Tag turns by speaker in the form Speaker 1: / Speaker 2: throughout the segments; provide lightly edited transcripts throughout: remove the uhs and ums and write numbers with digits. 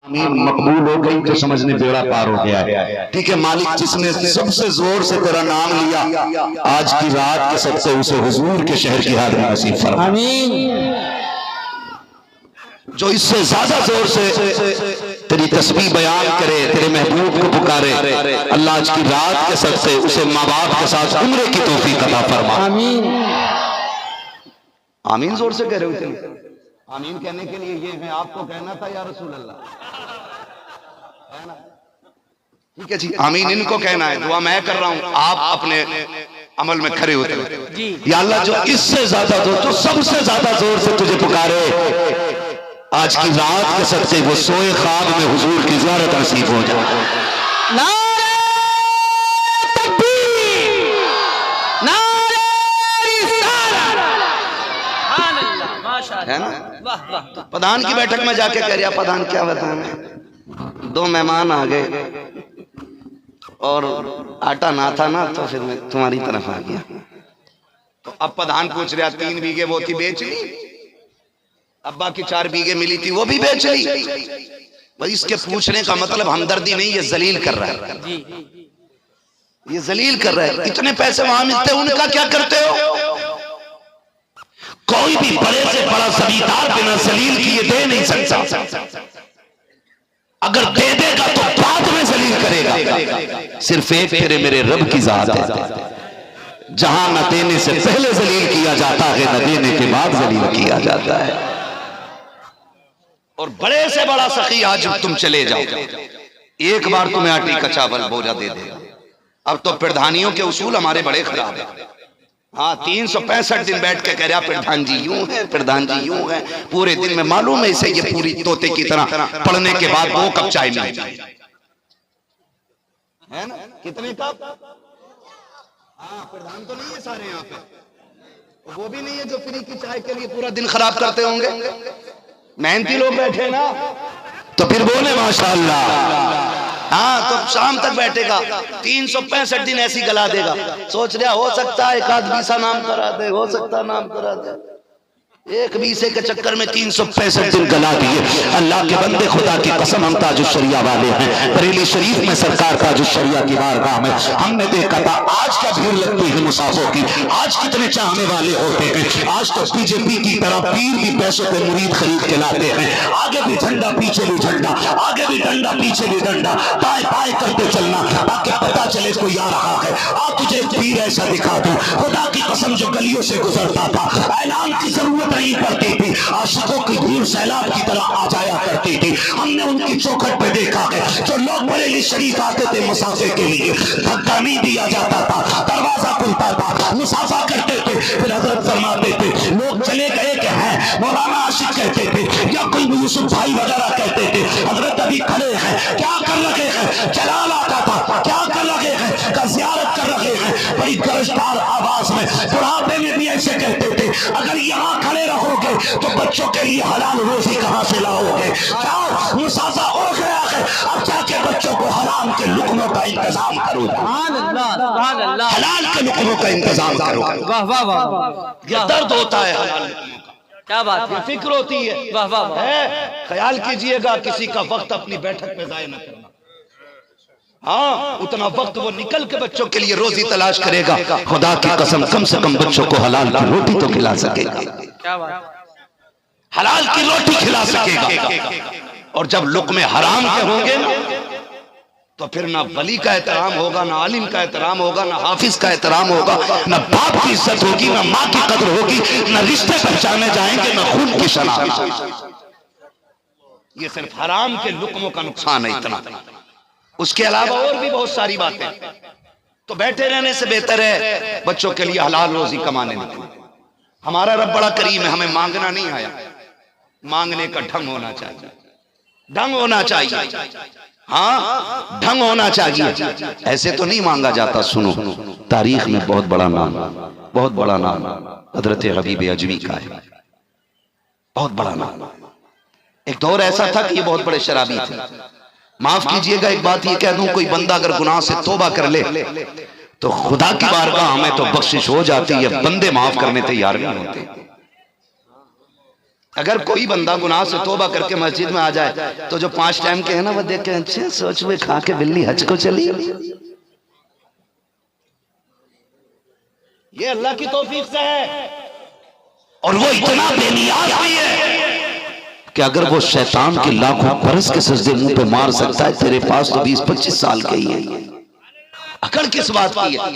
Speaker 1: मकबूल हो गई तो समझने बेड़ा पार हो गया है। ठीक है मालिक, जिसने सबसे जोर से तेरा नाम लिया आज की रात के सबसे उसे हुजूर के शहर की हाजिरी नसीब फरमा। आमीन। जो इससे ज्यादा जोर से तेरी तस्बीह बयान करे, तेरे महबूब को पुकारे, अल्लाह आज की रात के सबसे उसे माँ बाप के साथ उम्रे की तौफीक अता फरमा। आमीन। आमीन जोर से कह रहे हो तुम? आमीन कहने के लिए ये है, आपको कहना था या रसूल अल्लाह, है ना? ठीक है जी, आमीन इनको कहना है, दुआ मैं कर रहा हूं, आप अपने अमल में खड़े होते हो। या अल्लाह जो इससे ज्यादा जोर, जो सबसे ज्यादा जोर से तुझे पुकारे आज की रात के सबसे वो सोए ख्वाब में हुजूर की ज़ियारत नसीब हो जाए। नारे तकबीर, नारे रिसालत, है ना? प्रधान की बैठक में जाके कह रहा, प्रधान क्या बताएं, 2 मेहमान आ गए और आटा ना था ना, तो फिर मैं तुम्हारी तरफ आ गया। तो अब प्रधान पूछ रहा, 3 बीघे वो थी बेच ली, अब्बा की 4 बीघे मिली थी वो भी बेच ली। भाई इसके पूछने का मतलब हमदर्दी नहीं, ये जलील कर रहा है, ये जलील कर रहा है। इतने पैसे वहां मिलते हैं, उनका क्या करते हो? कोई भी बड़े से बड़ा जमींदार बिना जलील किए दे नहीं सकता। अगर दे देगा तो बाद में जलील करेगा। सिर्फ एक तेरे मेरे रब की जात है, जहां न देने से पहले जलील किया जाता है, न देने के बाद जलील किया जाता है। और बड़े से बड़ा सखी आज तुम चले जाओ, एक बार तुम्हें आटे का चावल बोझा दे देगा। अब तो प्रधानियों के उसूल हमारे बड़े खराब है। हाँ, 365 दिन बैठ के कह रहा प्रधान जी यूं है, प्रधान जी यूं है, पूरे दिन में मालूम है इसे, ये पूरी तोते की तरह पढ़ने के बाद 2 कप चाय मिलती है ना? कितने कप? हाँ, प्रधान तो नहीं है सारे यहाँ पे, वो भी नहीं है जो फ्री की चाय के लिए पूरा दिन खराब करते होंगे। मेहनती लोग बैठे ना, तो फिर बोले माशाअल्लाह। हाँ, तो शाम तक बैठेगा, 365 दिन ऐसी गला देगा। सोच रहा हो सकता है एक आध बीसा नाम करा दे, हो सकता नाम करा दे, एक बीसे के चक्कर में 365 दिन गला दिए। अल्लाह के बंदे, खुदा की कसम हम ताजुश्शरिया वाले हैं, बरेली शरीफ में सरकार ताजुश्शरिया की बारगाह में हमने देखा था आज क्या भीड़ लगती है मुसाफों की, आज कितने चाहने वाले होते हैं। आज तो बीजेपी की तरह पीर भी पैसों पे मुरीद खरीद के लाते हैं, आगे भी झंडा पीछे भी झंडा, आगे भी डंडा पीछे भी डंडा, पाए पाए करते चलना ताकि पता चले कोई आ रहा है। आज तुझे पीर ऐसा दिखा दूं, खुदा की कसम जो गलियों से गुजरता था, ऐलान की जरूरत नहीं पड़ती थी, आशिकों की भीड़ सैलाब की तरह आ जाया करती थी। हमने उनकी चौखट पे देखा है, जो लोग बरेली शरीफ आते थे मुसाफिर के लिए, धक्का नहीं दिया जाता था, दरवाजा खुलता था, मुसाफा करते थे, फिर हजरत फरमाते थे लोग चले गए कि हैं मौलाना आशिक कहते थे, या कोई यूसुफ भाई वगैरह कहते थे, हजरत अभी खड़े हैं, क्या कर रहे हैं? जलाल आता था, क्या कर रहे हैं? का जियारत कर रहे हैं, बड़ी गरजदार आवाज में। बुढ़ापे में भी ऐसे कहते थे, अगर यहाँ खड़े रहोगे तो बच्चों के लिए हलाल रोजी कहाँ से लाओगे? जाओ, मुसाफा हो गया है, अब जाके बच्चों को हराम के लुकमों का इंतजाम करो, हलाल के लुकमों का इंतजाम करो। वाह वाह वाह, दर्द होता है हलाल लुकमों का, क्या बात है, फिक्र होती है। वाह वाह, ख्याल कीजिएगा किसी का वक्त अपनी बैठक पे जाया न करना। हाँ, उतना वक्त वो निकल के बच्चों के लिए रोजी तलाश करेगा, खुदा की कसम कम से कम बच्चों को हलाल की रोटी तो खिला सकेगा, क्या बात, हलाल की रोटी खिला सकेगा। और जब लुक़्मे हराम के होंगे ना, तो फिर ना वली का एहतराम होगा, ना आलिम का एहतराम होगा, ना हाफिज का एहतराम होगा, ना बाप की इज्जत होगी, ना माँ की कदर होगी, ना रिश्ते पहचाने जाएंगे, ना खून की शनाख्त। ये सिर्फ हराम के लुक़्मों का नुकसान है इतना, उसके अलावा और भी बहुत सारी बातें। तो बैठे रहने से बेहतर है बच्चों के लिए हलाल रोजी कमाने निकले। हमारा रब बड़ा करीम है, हमें मांगना नहीं आया, मांगने का ढंग होना चाहिए, ढंग होना चाहिए। हाँ, ढंग होना चाहिए, ऐसे तो नहीं मांगा जाता। सुनो, तारीख में बहुत बड़ा नाम, बहुत बड़ा नाम हजरत हबीब अजमी का है, बहुत बड़ा नाम। एक दौर ऐसा था कि ये बहुत बड़े शराबी थे। माफ कीजिएगा एक बात ये कह दूं, कोई बंदा अगर गुनाह से तौबा कर ले तो खुदा की बारगाह हमें तो बख्शिश हो जाती है, बंदे माफ करने तैयार नहीं होते। अगर कोई बंदा गुनाह से तौबा करके मस्जिद में आ जाए तो जो 5 टाइम के है ना वो देख के अच्छे सोच में खा के बिल्ली हज को चली। ये अल्लाह की तौफीक से है। और वो इतना बेनियाज भी है कि अगर वो शैतान के लाखों बरस के सजदे मुंह पे मार सकता है, तेरे पास तो 20-25 साल के ही है। अकड़ किस बात की है,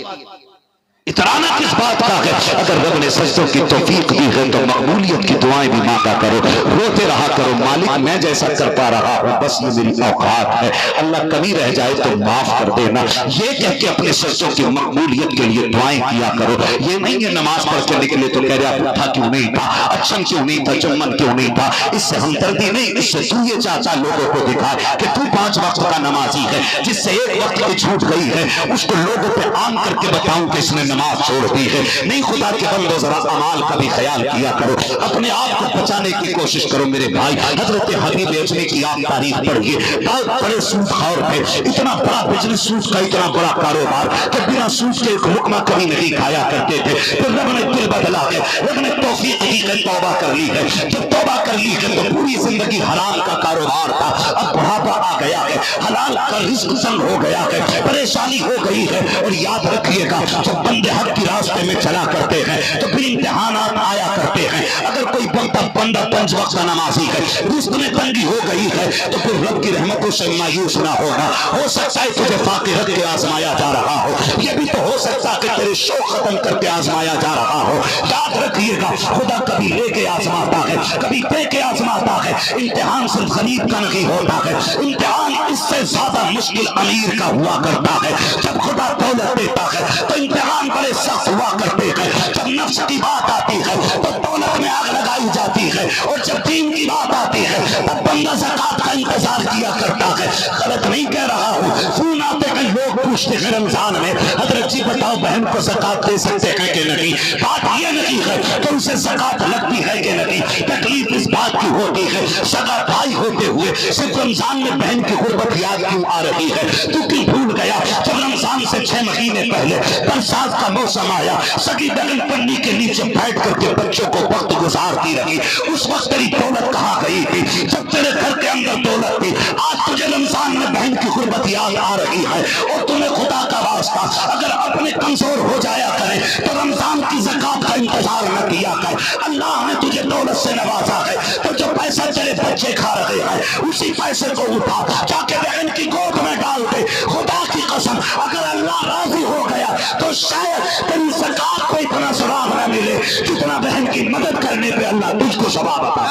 Speaker 1: इतराना किस बात का है। अगर रब ने सजदों की तौफीक दी है तो मकबूलियत की दुआएं भी मांगा करो, रोते रहा करो, मालिक मैं जैसा कर पा रहा हूं बस ये मेरी औकात है, अल्लाह कमी रह जाए तो माफ कर देना। ये कह के अपने सजदों की मकबूलियत के लिए दुआएं किया करो। ये नहीं है नमाज पढ़ के निकले तो कह रहा था क्यों नहीं था, अच्छन क्यों नहीं था, चुम्बन क्यों नहीं था। इससे हमदर्दी नहीं, इससे तू ये चाचा लोगों को दिखाए कि तू 5 वक्त का नमाजी है। जिससे एक वक्त की छूट गई है उसको लोगों पे आम करके बताऊं कि इसने नमाज छोड़ दी है। नहीं, खुदा के बंदो जरा अमाल का भी ख्याल किया करो, अपने आप को बचाने की कोशिश करो मेरे भाई। हजरत हबीब बेचने की आप तारीफ पढ़िए, बहुत बड़े सूदखोर थे, इतना बड़ा बिजनेस सूद का इतना बड़ा कारोबार कि बिना सूद के एक लुकमा कभी नहीं खाया करते थे। फिर रब ने दिल बदला है, रब ने तौफीक दी है, तौबा कर ली है। जब तौबा कर ली है तो पूरी जिंदगी हराम का कारोबार था, अब बुढ़ापा आ गया है, हलाल का रिस्क तंग हो गया है, परेशानी हो गई है। और याद रखिएगा जब बंदे हक की रास्ते में चला करते हैं तो फिर इम्तिहान आया करते हैं। अगर कोई बंदा 5 वक्त का नमाजी है, रिस्क में तंगी हो गई है तो फिर रब की रहमतों से मायूस ना होना। हो सकता है तुझे फाके रख के आजमाया जा रहा हो, यह भी तो हो सकता है कि तेरे शौक खत्म करके आजमाया जा रहा हो। याद रखिएगा खुदा कभी लेके आजमाता है, कभी दे के आजमाता है। इम्तिहान सिर्फ गरीब का नहीं होता है, इम्तिहान इससे ज्यादा मुश्किल अमीर का हुआ करता है। जब खुदा दौलत देता है तो इम्तिहान बड़े सख्त हुआ करते हैं। जब नफ्स की बात आती है तो दौलत में आग लगाई जाती है, और जब दीन की बात आती है तब बंदा ज़कात का इंतजार किया करता है। गलत नहीं कह रहा हूँ, फोन आते हैं लोग पूछते हैं रमजान में हजरत जी बताओ बहन को ज़कात दे सकते हैं कि नहीं। बात यह नहीं है कि उसे ज़कात लगती है कि नहीं, तकलीफ इस बात की होती है सगा भाई होते हुए सिर्फ रमजान में बहन की गुर्बत याद क्यों आ रही है। तू क्यों भूल गया जब रमजान से 6 महीने पहले बरसात का मौसम आया, सगी बहन पन्नी के नीचे बैठ करके बच्चों को वक्त गुजारती रही। उस वक्त तेरी दौलत कहाँ गई थी जब तेरे घर के अंदर दौलत थी। आज तुझे रमजान में बहन की गुर्बत याद आ रही है, और तुम्हें खुदा का वास्ता अगर अपने कमजोर हो जाया करे तो रमजान की ज़कात का इंतजार न किया कर। अल्लाह ने तुझे दौलत से नवाजा है तो जो पैसा तेरे बच्चे खा रहे हैं उसी पैसे को उठा जाके बहन की गोद में डाल दे। खुदा की कसम अगर अल्लाह राजी हो गया तो शायद तेरी ज़कात को इतना सवाब न मिले जितना बहन की मदद करने पे अल्लाह तुझको सवाब अता।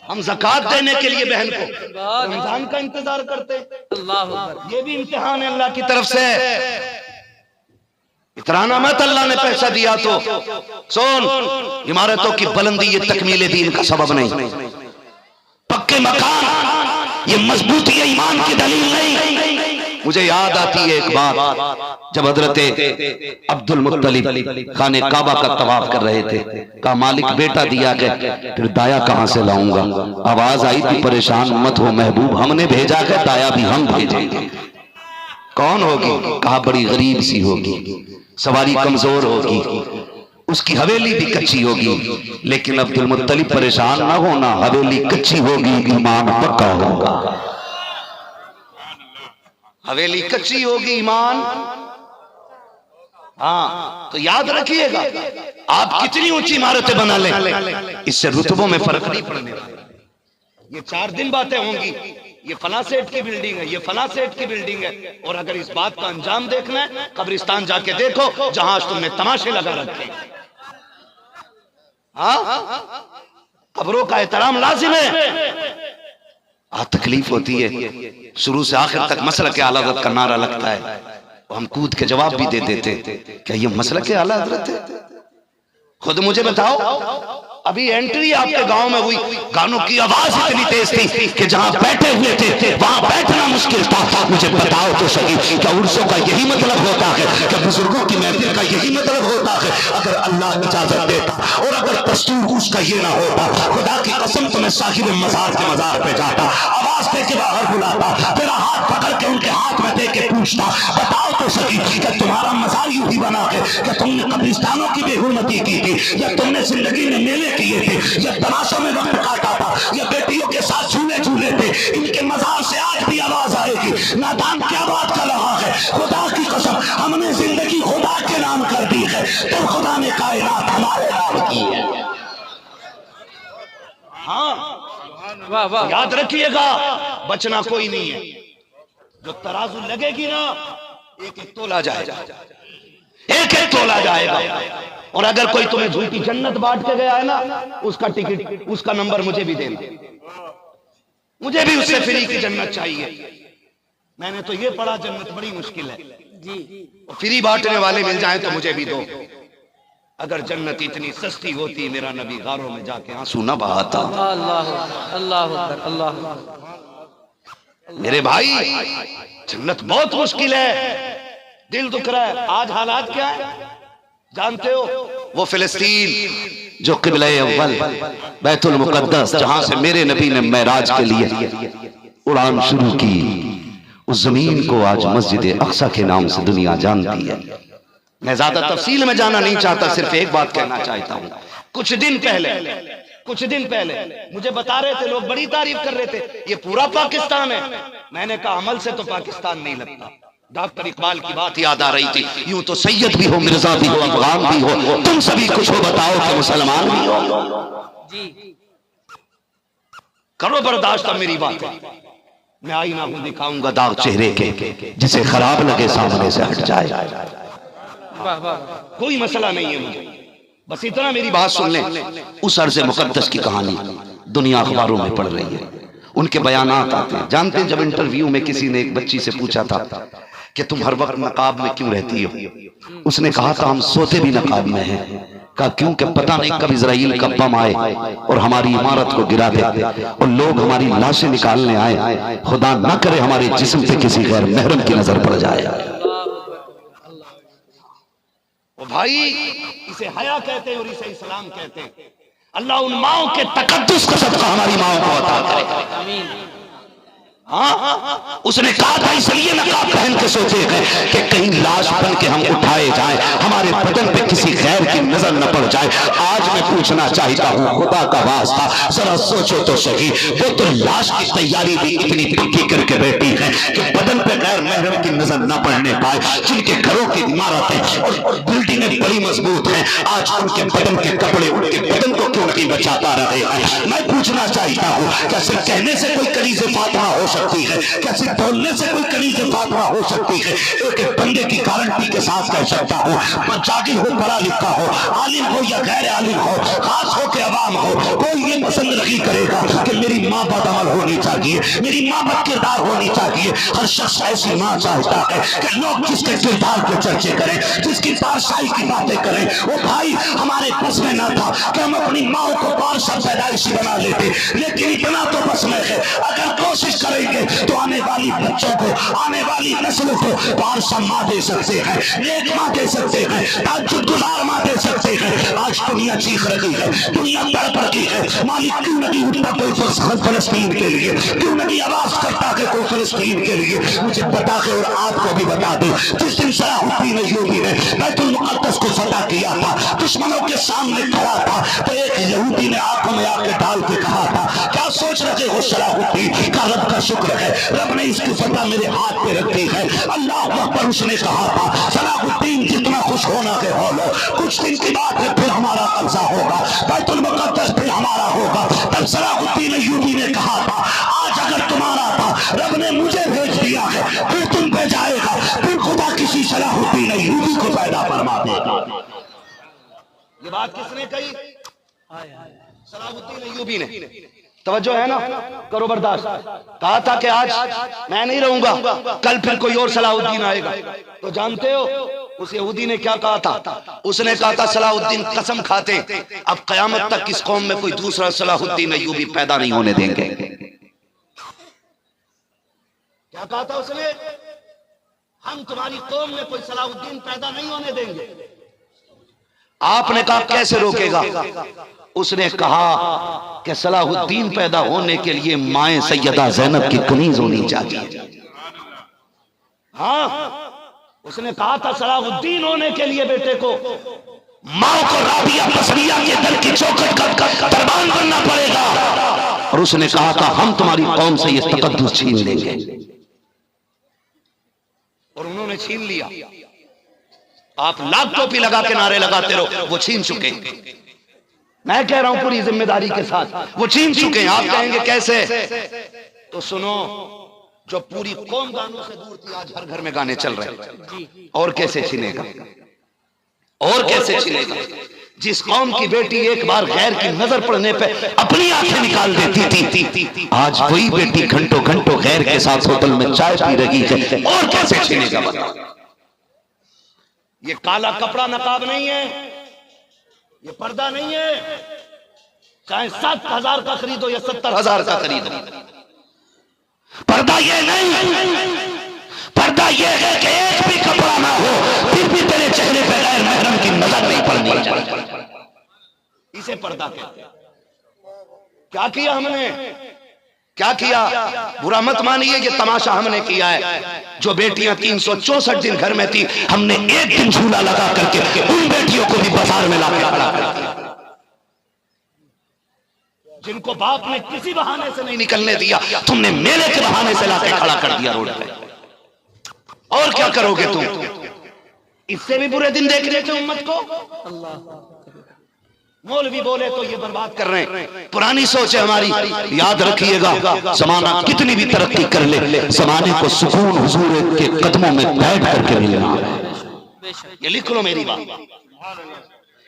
Speaker 1: हम ज़कात देने के लिए बहन को रमजान का इंतजार करते हैं। ये भी इम्तिहान है अल्लाह की तरफ से। इतराना मत, अल्लाह ने पैसा दिया तो सुन, इमारतों की बुलंदी ये तकमील दीन का सबब नहीं, पक्के मकान ये मजबूती ईमान की दलील नहीं। मुझे याद आती है एक बात, जब हजरत अब्दुल मुत्तलिब खाने काबा का तवाफ कर रहे थे, कहा मालिक बेटा दिया गया, फिर दाया कहां से लाऊंगा। आवाज आई थी परेशान मत हो महबूब, हमने भेजा है, दाया भी हम भेजेंगे। कौन होगी? कहा बड़ी गरीब सी होगी, सवारी कमजोर होगी, उसकी हवेली भी कच्ची होगी। लेकिन अब्दुल मुत्तलिब परेशान ना होना, हवेली कच्ची होगी ईमान पक्का होगा। हवेली कच्ची होगी ईमान, हाँ तो याद रखिएगा आप कितनी ऊंची इमारतें बना लें इससे रुतबों में फर्क नहीं पड़ने वाला। ये 4 दिन बातें होंगी, ये फला सेठ की बिल्डिंग है, ये फला सेठ की बिल्डिंग है, और अगर इस बात का अंजाम देखना है कब्रिस्तान जाके देखो जहां तुमने तमाशे लगा रखे। हाँ कब्रों का एहतराम लाजिम है। तकलीफ होती है, शुरू से आखिर तक मसलक के आला हज़रत का नारा लगता है, हम कूद के जवाब भी दे देते क्या ये मसलक के आला हज़रत है? खुद मुझे बताओ अभी एंट्री आपके गांव में हुई, गानों की आवाज इतनी तेज थी कि जहां बैठे हुए थे वहां बैठना मुश्किल था। मुझे बताओ तो सही, क्या उर्सों का यही मतलब होता है? क्या बुजुर्गों की महफिल का यही मतलब होता है? अगर अल्लाह इजाजत देता और अगर दस्तूर उसका ये ना होता, खुदा की कसम तो मैं साहिब मज़ार के मज़ार पे जाता, आवाज दे के बाहर बुलाता, तेरा हाथ पकड़ के उनके हाथ में दे के पूछता, बताओ तो सही, क्या तुम्हारा मज़ार यूं ही बना है? क्या तुमने कब्रिस्तानों की बेहुरमती की थी, या तुमने जिंदगी में मेले किए थे, या तमाशों में वक्त काटा था, या बेटियों के साथ झूले झूले थे? इनके मज़ार से आज भी आवाज आएगी, नादान क्या बात कर रहा है? खुदा की कसम हमने जिंदगी खुदा के नाम कर दी है, तो खुदा ने कायनात हमारे नाम की है। हाँ, वाह वाह, याद रखिएगा, बचना कोई नहीं है। जो तराजू लगेगी ना, एक एक तोला जाएगा, एक एक तोला जाएगा। और अगर कोई तुम्हें झूठी जन्नत बांट के गया है ना, उसका टिकट, उसका नंबर मुझे भी देना, मुझे भी उससे फ्री की जन्नत चाहिए। मैंने तो ये पढ़ा, जन्नत बड़ी मुश्किल है जी, फ्री बांटने वाले मिल जाएं तो मुझे भी दो। अगर जन्नत इतनी सस्ती होती, मेरा नबी गारों में जाके आंसू न बहाता।
Speaker 2: अल्लाह अल्लाह अल्लाह।
Speaker 1: मेरे भाई, जन्नत बहुत मुश्किल है, दिल दुख रहा है। आज हालात क्या है जानते हो? वो फिलिस्तीन जो क़िबला अव्वल बैतुल मुक़द्दस, जहां से मेरे नबी ने मेराज के लिए उड़ान शुरू की, उस जमीन को आज मस्जिद अक्सा के नाम से दुनिया जानती है। मैं ज्यादा तफसील में जाना नहीं चाहता, सिर्फ एक बात कहना चाहता हूं। कुछ दिन पहले मुझे बता रहे थे लोग, बड़ी तारीफ कर रहे थे, ये पूरा पाकिस्तान है। मैंने कहा अमल से तो पाकिस्तान नहीं लगता। डॉक्टर इकबाल की बात याद आ रही थी, यूं तो सैयद भी हो, मिर्जा भी हो, अफगान भी हो, तुम सभी कुछ हो, बताओ कि मुसलमान भी हो जी। करो बर्दाश्त, अब मेरी बात है। मैं आईना हूं, दिखाऊंगा दाग चेहरे के, जिसे खराब लगे सामने से हट जाए। कोई मसला नहीं है मुझे, बस इतना मेरी बात सुन लें। उस अर्ज़ मुक़द्दस की कहानी दुनिया अखबारों में पढ़ रही है, उनके बयानात आते हैं। जानते हैं, जब इंटरव्यू में किसी ने एक बच्ची से पूछा था कि तुम हर वक्त नकाब में क्यों रहती हो, उसने कहा था हम सोते भी नकाब में हैं। कहा क्योंकि पता नहीं कब इजराइल का बम आए और हमारी इमारत को गिरा दे और लोग हमारी लाशें निकालने आए, खुदा ना करे हमारे जिस्म पे किसी गैर महरम की नजर पड़ जाए। ओ भाई, इसे हया कहते हैं और इसे इस्लाम कहते हैं। अल्लाह उन माओं के तकद्दुस का सदका हमारी माओं को अता करे। आमीन। हाँ, उसने कहा था इसलिए नकाब पहन के सोचे हैं कि कहीं लाश बन के हम उठाए जाएं, हमारे बदन पे किसी गैर की नजर न पड़ जाए। आज मैं पूछना चाहता हूँ, खुदा का वास्ता जरा सोचो तो सही, वो तो लाश की तैयारी भी इतनी पक्की करके बैठी है कि बदन पे गैर महरम की नजर न पड़ने पाए। जिनके घरों की इमारतें और बिल्डिंगें बड़ी मजबूत हैं, आज उनके बदन के कपड़े उनके बदन को क्यों नहीं बचाता रहे हैं? मैं पूछना चाहता हूँ, क्या सिर्फ कहने से कोई कलीज़े फातिमा हो सकती है? क्या सिर्फ बोलने से कोई कलीज़े फातिमा हो सकती है? एक एक बंदे की गारंटी के साथ कह सकता हूँ, जागिर हो, पढ़ा लिखा हो, आलिम हो या गैर आलिम हो, खास हो के अवाम हो, कोई ये पसंद नहीं करेगा कि मेरी माँ बदअमल होनी चाहिए, मेरी माँ बदकिरदार होनी चाहिए। हर शख्स ऐसी माँ चाहता है कि लोग जिसके किरदार के चर्चे करें, जिसकी बादशाही की बातें करें। वो भाई, हमारे बस में ना था कि हम अपनी माँ को बादशाह पैदाइशी बना लेते, लेकिन इतना तो बस में है, अगर कोशिश करेंगे तो आने वाली बच्चों को, आने वाली नस्लों को बादशाह माँ दे सकते हैं, नेक माँ दे सकते हैं, ताज्जुदगुजार माँ दे सकते हैं। आज दुनिया चीख रही है, दुनिया तड़प रही है, मालिक क्यों नहीं उठता कोई फलस्तीन के लिए, क्यों नहीं आवाज करता है कोई फलस्तीन के लिए? मुझे बता के और आपको भी बता दो, जिस दिन सलाहुद्दीन अय्यूबी ने बैतुल मुक़द्दस को फतह किया था, दुश्मनों के सामने खड़ा था, तो एक यहूदी ने आंखों में आके डाल के कहा था, क्या सोच रहे हो सलाहुद्दीन का रब का शुक्र है, रब ने इसकी फतह मेरे हाथ पे रखी है। अल्लाह अकबर। उसने कहा था, सलाहुद्दीन जितना खुश होना के हो लो, कुछ दिन की बात है, फिर हमारा कब्जा होगा, बैतुल मुक़द्दस फिर हमारा होगा। तब सलाहुद्दीन अय्यूबी ने कहा था, आज अगर तुम्हारा था, रब ने मुझे भेज दिया है, फिर तुम पे जाएगा, फिर खुदा किसी सलाहुद्दीन अय्यूबी को पैदा फरमा देगा। ये बात किसने कही? सलाहुद्दीन अय्यूबी ने। तवज्जो है ना, करो बर्दाश्त। कहा था कि आज मैं नहीं रहूंगा, कल फिर कोई और सलाहुद्दीन आएगा। तो जानते हो उस यहूदी ने क्या कहा था? उसने कहा था सलाहुद्दीन कसम खाते अब कयामत तक इस कौम में कोई दूसरा सलाहुद्दीन अय्यूबी पैदा नहीं होने देंगे। क्या कहा था उसने? हम तुम्हारी कौम में कोई सलाहुद्दीन पैदा नहीं होने देंगे। आपने कहा कैसे रोकेगा? उसने कहा कि सलाहुद्दीन पैदा होने के लिए माए सैयदा ज़ैनब की कनीज होनी चाहिए। हाँ, उसने कहा था सलाहुद्दीन होने के लिए बेटे को माँ को राबिया बसरिया के दर की चौखट का दरबान बनना पड़ेगा। और उसने कहा था हम तुम्हारी कौम से ये तकद्दुस छीन लेंगे। और उन्होंने छीन लिया। आप लाख टोपी लगा के नारे लगाते रहो, वो छीन चुके हैं। मैं कह रहा हूं पूरी जिम्मेदारी के साथ वो छीन चुके हैं। आप कहेंगे कैसे? तो सुनो, जो पूरी कौम गानों से दूर थी आज हर घर में गाने चल रहे हैं। और कैसे छीनेगा? और कैसे छीनेगा? जिस कौम की बेटी एक बार गैर की नजर पड़ने पे अपनी आंखें निकाल देती थी, आज वही बेटी घंटों घंटों गैर के साथ होटल में चाय पी रही है। और कैसे छीनेगा बताओ? ये काला कपड़ा नकाब नहीं है, ये पर्दा नहीं है। चाहे 7,000 का खरीदो या 70,000 का खरीदो, पर्दा ये नहीं। पर्दा ये है कि एक भी कपड़ा ना हो फिर भी तेरे चेहरे पे गैर महरम की नजर नहीं पड़नी चाहिए। इसे पर्दा कहते हैं। क्या किया हमने? क्या किया? बुरा मत मानिए, ये तमाशा हमने किया है। जो बेटियां 364 दिन घर में थी, हमने एक दिन झूला लगा करके उन बेटियों को भी बाजार में लाकर खड़ा कर दिया। जिनको बाप ने किसी बहाने से नहीं निकलने दिया, तुमने मेले के बहाने से लाके खड़ा कर दिया रोड पे। और क्या करोगे तुम? इससे भी बुरे दिन देख रहे थे उम्मत को। मौलवी बोले तो ये बर्बाद कर रहे हैं। पुरानी सोच है हमारी। याद रखिएगा, जमाना कितनी भी तरक्की कर ले, जमाने को सुकून हुजूर के कदमों में बैठ करके मिलना। ये लिख लो मेरी बात।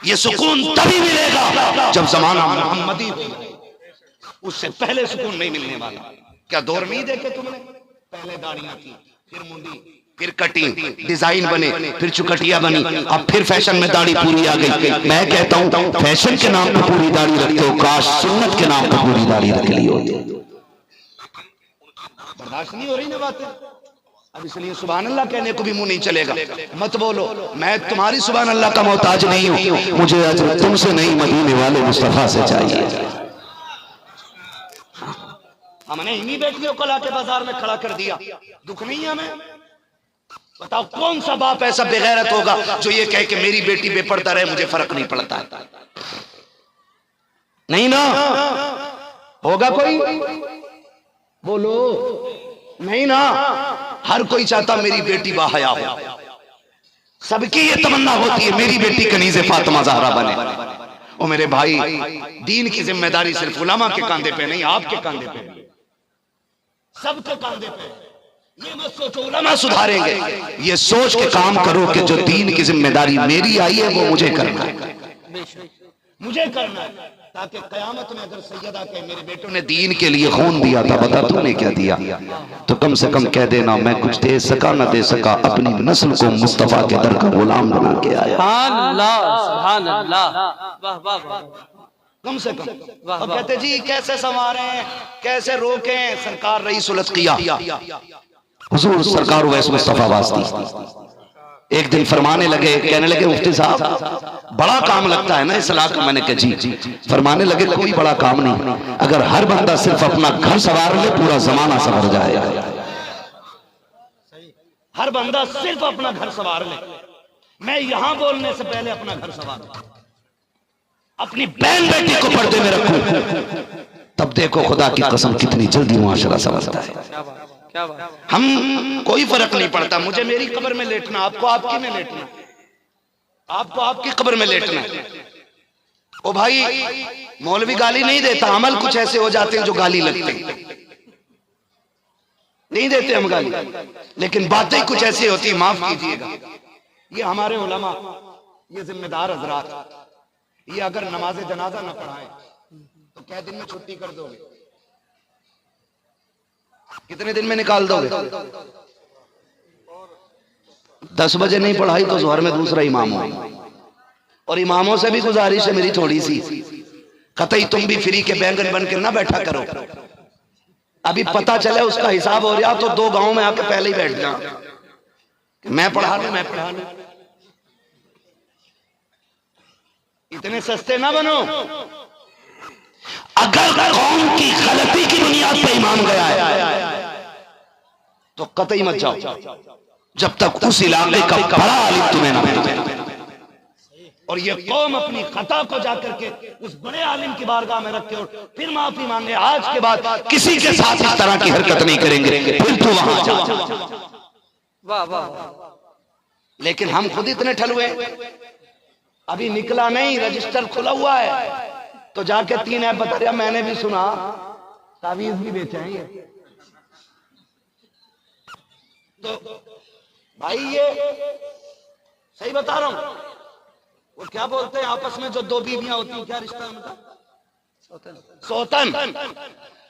Speaker 1: ये सुकून तभी मिलेगा जब जमाना मोहम्मदी हो। उससे पहले सुकून नहीं मिलने वाला। क्या दौर नहीं देखे तुमने? पहले दाढ़ियां थी, फिर मुंडी, फिर कटिंग, डिजाइन बने, फिर चुकटिया बनी, अब फिर फैशन में दाढ़ी पूरी आ गई। मैं कहता हूं फैशन के नाम पे पूरी दाढ़ी रखते हो, काश सुन्नत के नाम पे पूरी दाढ़ी रख ली होती। बर्दाश्त नहीं हो रही ना बातें। अब इसलिए सुभान अल्लाह कहने को भी मुंह नहीं चलेगा। मत बोलो मैं तुम्हारी सुभान अल्लाह का मोहताज नहीं हूं, मुझे अजर तुमसे नहीं मदीने वाले मुस्तफा से चाहिए। हमने इन्हीं बेटियों को लाके बाजार में खड़ा कर दिया। दुख नहीं है हमें? बताओ कौन सा बाप ऐसा बेगैरत होगा जो ये कहे कि मेरी बेटी बेपर्दा रहे, मुझे फर्क नहीं पड़ता? नहीं ना? होगा कोई? बोलो नहीं ना? हर कोई चाहता मेरी बेटी बाहया हो। सबकी ये तमन्ना होती है मेरी बेटी कनीज़े फातिमा ज़हरा बने। ओ मेरे भाई, दीन की जिम्मेदारी सिर्फ उलमा के कांधे पे नहीं, आपके कांधे पे, सबके कांधे पे। ये मत सोचो उलमा सुधारेंगे, ये सोच के काम करो कि जो दीन की जिम्मेदारी मेरी आई है वो मुझे करना है, मुझे करना है, ताकि कयामत में अगर सैयदा कहे मेरे बेटों ने दीन के लिए खून दिया था, बता तूने क्या दिया, तो कम से कम कह देना मैं कुछ दे सका न दे सका, अपनी नस्ल को मुस्तफा के दर का गुलाम बना के आया।
Speaker 2: सुभान अल्लाह, वाह वाह वाह,
Speaker 1: कम से कम। अब कहते जी कैसे संवारें, कैसे रोकें, सरकार रही सुलत किया, हुजूर सरकार वैसे मुस्तफा वास्ती एक दिन फरमाने लगे, कहने लगे मुफ्ती साहब बड़ा काम लगता है ना इस इलाके में। मैंने कहा जी। फरमाने लगे कोई बड़ा काम नहीं, अगर हर बंदा सिर्फ अपना घर संवार ले पूरा जमाना संवर जाएगा। हर बंदा सिर्फ अपना घर संवार ले। मैं यहां बोलने से पहले अपना घर संवार, अपनी बहन बेटी को पर्दे में रखूं, तब देखो खुदा की कसम कितनी जल्दी मुआशरा संवरता है। हम कोई फर्क नहीं पड़ता, मुझे मेरी कब्र में लेटना, आपको आपकी में लेटना, आपको आपकी कब्र में लेटना। ओ भाई मौलवी गाली नहीं देता, अमल कुछ ऐसे हो जाते हैं जो गाली लगते हैं, नहीं देते हम गाली, लेकिन बातें कुछ ऐसी होती, माफ कीजिएगा। ये हमारे उलमा, ये जिम्मेदार हजरात, ये अगर नमाज जनाजा न पढ़ाएं तो क्या दिन में छुट्टी कर दोगे? कितने दिन में निकाल दोगे? 10 बजे नहीं पढ़ाई तो जोहर में दूसरा इमाम हो। और इमामों से भी गुजारिश है मेरी थोड़ी सी, कतई तुम भी फ्री के बैंगन बन के ना बैठा करो। अभी पता चले उसका हिसाब हो रहा तो 2 गांव में आके पहले ही बैठ जा, मैं पढ़ा लूं मैं पढ़ा लूं। इतने सस्ते ना बनो। अगर कौम की गलती की बुनियाद पर इमाम गया है तो कतई मत जाओ जब तक उस इलाके का बड़ा आलिम तुम्हें ना मिले। और ये कौम अपनी खता को जाकर के उस बड़े आलिम की बारगाह में रखे और फिर माफी मांगे, आज के बाद किसी के साथ इस तरह की हरकत नहीं करेंगे, फिर तू वहां जा।
Speaker 2: वाह वाह।
Speaker 1: लेकिन हम खुद इतने ठलुए, अभी निकला नहीं, रजिस्टर खुला हुआ है तो जाके 3 ऐप बता दिया। मैंने भी सुना तावीज भी बेचे हैं ये। तो भाई ये सही बता रहा हूं। वो क्या बोलते हैं आपस में जो 2 बीवियां होती हैं, क्या रिश्ता है उनका? सौतन।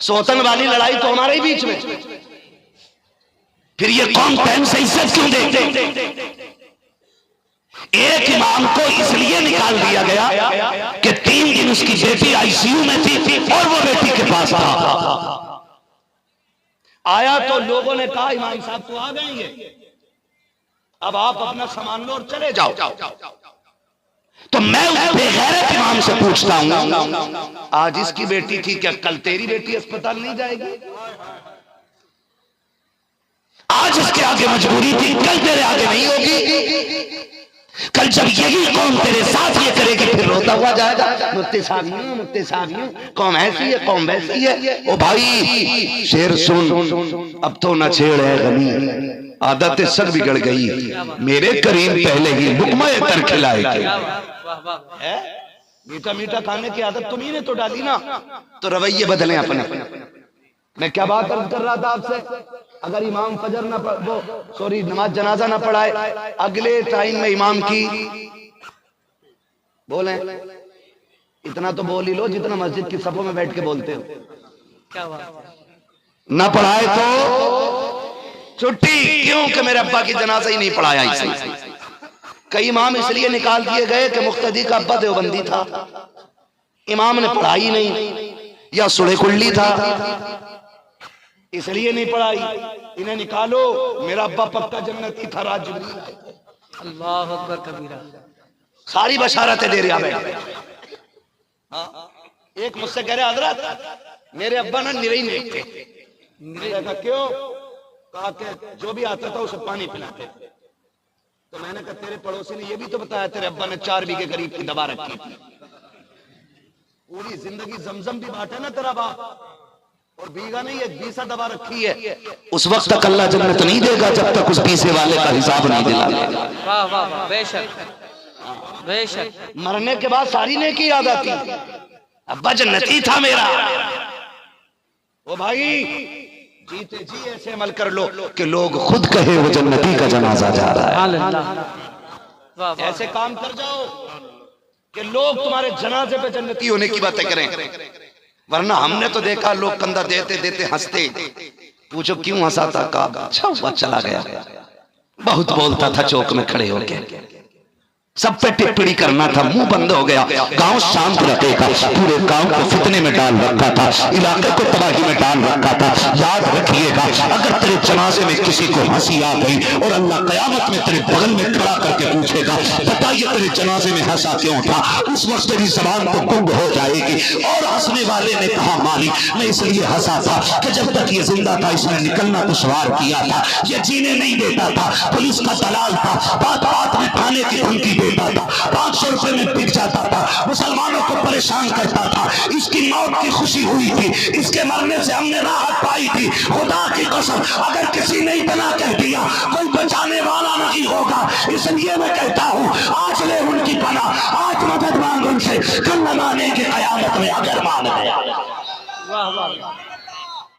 Speaker 1: सौतन वाली लड़ाई तो हमारे ही बीच में। फिर ये कौन टाइम से इज्जत क्यों देते? एक इमाम को इसलिए निकाल दिया गया कि 3 दिन उसकी बेटी आईसीयू में थी और वो बेटी के पास था। आया तो लोगों ने कहा इमाम साहब तो आ गए ये, अब आप अपना सामान लो और चले जाओ। तो मैं उस बेगैरत इमाम से पूछता हूं, आज इसकी बेटी थी, क्या कल तेरी बेटी अस्पताल नहीं जाएगी? आज इसके आगे मजबूरी थी, कल तेरे आगे नहीं होगी। कल जब यही कौम तेरे साथ ये करेगी फिर रोता हुआ जाएगा, मुफ्ती साहब कौम ऐसी है कौम वैसी है। ओ भाई शेर सुन, अब तो न छेड़ है गनी, आदतें सब बिगड़ गई, मेरे करीब पहले ही लुकमा तर खिलाएगी। मीठा मीठा खाने की आदत तुम्ही ने तो डाली ना, तो रवैये बदले अपने। मैं क्या बात कर रहा था आपसे, अगर इमाम फजर ना नमाज जनाजा ना पढ़ाए, अगले टाइम में इमाम की बोले, इतना तो बोल ही लो जितना मस्जिद की सफों में बैठ के बोलते हो।
Speaker 2: क्या बात?
Speaker 1: ना पढ़ाए तो छुट्टी, क्यों कि मेरे अब्बा की जनाजा ही नहीं पढ़ाया। इसे कई इमाम इसलिए निकाल दिए गए कि मुक्तदी का अब्बा देवबंदी था, इमाम ने पढ़ाई नहीं, या सुड़े कुल्ली था इसलिए नहीं पढ़ाई। इन्हें निकालो, मेरा अब्बा पक्का जन्नती था, राज
Speaker 2: अल्लाह अकबर कबीरा।
Speaker 1: सारी बशारतें दे रहा है। एक मुझसे कह रहे हजरत मेरे अब्बा ना निरे ही नेक थे। क्यों? कहा कि जो भी आता था उसे पानी पिलाते थे। तो मैंने कहा तेरे पड़ोसी ने ये भी तो बताया तेरे अब्बा ने 4 बीघे करीब की दवा रखी थी। पूरी जिंदगी जमजम भी बांटा ना तेरा बाप, और बीघा नहीं है 20 दबा रखी है। उस वक्त तक अल्लाह जन्नत नहीं देगा जब तक उस 20 वाले का हिसाब नहीं दिलाएगा।
Speaker 2: वाह वाह वाह, बेशक बेशक।
Speaker 1: मरने के बाद सारी नेकी याद आती, अब्बा जन्नती था मेरा। ओ भाई जीते जी ऐसे अमल कर लो कि लोग खुद कहे वो जन्नती का जनाजा जा रहा है। ऐसे काम कर जाओ कि लोग तुम्हारे जनाजे पे जन्नती होने की बातें करें। वरना हमने तो देखा लोग कंधा देते देते हंसते, पूछो क्यों हंसा था, कहा अच्छा हुआ चला गया। बहुत बोलता था चौक में खड़े होकर, सब पे टिप्पणी करना था, मुंह बंद हो गया। गांव शांत रहेगा, पूरे गांव को फितने में डाल रखा था, इलाके को तबाही में डाल रखा था। याद रखिएगा, अगर तेरे जनाजे में किसी को हंसी आ गई और अल्लाह कयामत में तेरे बगल में खड़ा करके पूछेगा बताइए तेरे जनाजे में हंसा क्यों था, उस वक्त तेरी जबान तो गुंग हो जाएगी। और हंसने वाले ने कहा मालिक मैं इसलिए हंसा था कि जब तक ये जिंदा था इसने निकलना दुश्वार किया था, ये जीने नहीं देता था, पुलिस का दलाल था, बात बात में थाने की धमकी देता था, 500 रुपए में बिक जाता था, मुसलमानों को परेशान करता था। इसकी मौत की खुशी हुई थी, इसके मरने से हमने राहत पाई थी। खुदा की कसम अगर किसी ने इतना कह दिया कोई बचाने वाला नहीं होगा। इसलिए मैं कहता हूँ आज ले उनकी पनाह, आज मदद मांग उनसे, कल न माने की कयामत में अगर मान गया।
Speaker 2: वाह वाह।